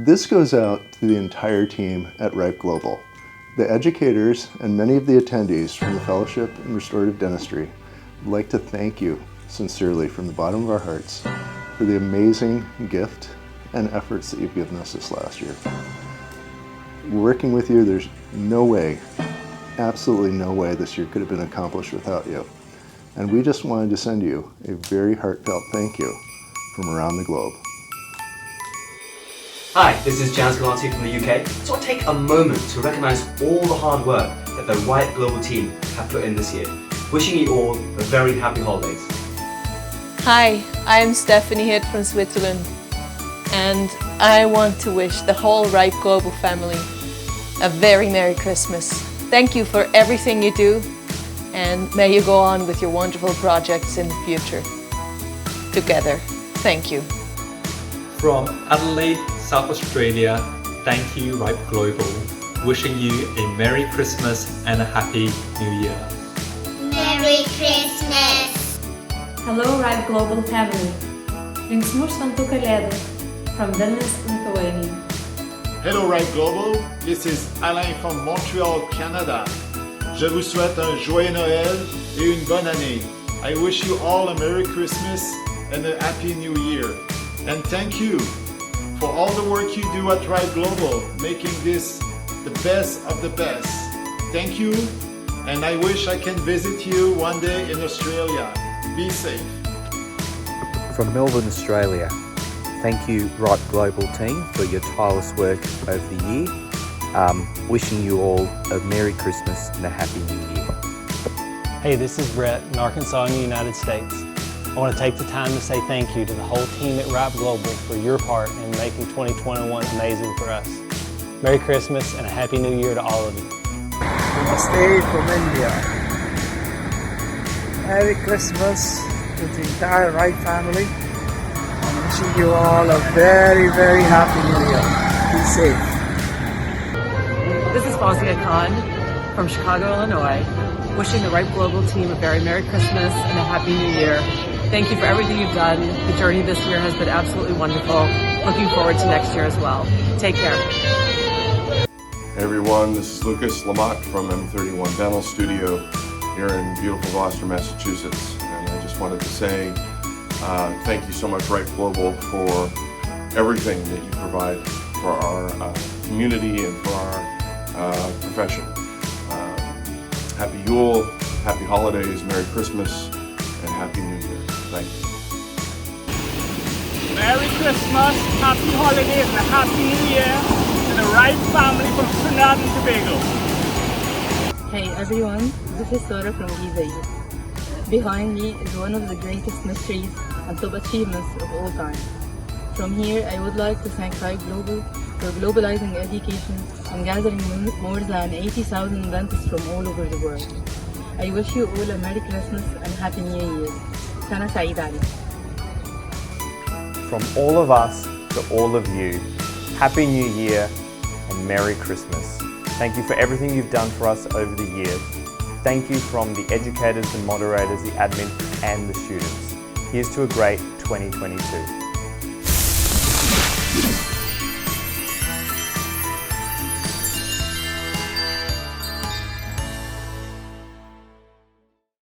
This goes out to the entire team at RipeGlobal, the educators and many of the attendees from the Fellowship in Restorative Dentistry. Would like to thank you sincerely from the bottom of our hearts for the amazing gift and efforts that you've given us this last year. Working with you, there's no way, absolutely no way this year could have been accomplished without you. And we just wanted to send you a very heartfelt thank you from around the globe. Hi, this is Jan Scolati from the UK. So I'll take a moment to recognise all the hard work that the RipeGlobal team have put in this year. Wishing you all a very happy holidays. Hi, I'm Stephanie Hitt from Switzerland, and I want to wish the whole RipeGlobal family a very Merry Christmas. Thank you for everything you do, and may you go on with your wonderful projects in the future. Together, thank you. From Adelaide, South Australia, thank you RipeGlobal. Wishing you a Merry Christmas and a Happy New Year. Merry Christmas! Hello RipeGlobal family. Ringsmoor Santo Kaledo from Vilnius, Lithuania. Hello RipeGlobal, this is Alain from Montreal, Canada. Je vous souhaite un joyeux Noël et une bonne année. I wish you all a Merry Christmas and a Happy New Year. And thank you for all the work you do at RipeGlobal, making this the best of the best. Thank you, and I wish I can visit you one day in Australia. Be safe. From Melbourne, Australia, thank you RipeGlobal team for your tireless work over the year. Wishing you all a Merry Christmas and a Happy New Year. Hey, this is Brett in Arkansas in the United States. I want to take the time to say thank you to the whole team at RipeGlobal for your part in making 2021 amazing for us. Merry Christmas and a Happy New Year to all of you. Namaste from India. Merry Christmas to the entire Ripe family. I'm wishing you all a very, very happy New Year. Be safe. This is Fawzia Khan from Chicago, Illinois. Wishing the RipeGlobal team a very Merry Christmas and a Happy New Year. Thank you for everything you've done. The journey this year has been absolutely wonderful. Looking forward to next year as well. Take care. Hey everyone, this is Lucas Lamont from M31 Dental Studio here in beautiful Gloucester, Massachusetts. And I just wanted to say thank you so much RipeGlobal for everything that you provide for our community and for our profession. Happy Yule, Happy Holidays, Merry Christmas, and Happy New Year. Thank you. Merry Christmas, Happy Holidays, and a Happy New Year to the Ripe family from Trinidad and Tobago. Hey everyone, this is Sora from Giza, Egypt. Behind me is one of the greatest mysteries and top achievements of all time. From here, I would like to thank RipeGlobal for globalizing education and gathering more than 80,000 dentists from all over the world. I wish you all a Merry Christmas and Happy New Year. Sana Saeed Ali. From all of us to all of you, Happy New Year and Merry Christmas. Thank you for everything you've done for us over the years. Thank you from the educators, the moderators, the admin and the students. Here's to a great 2022.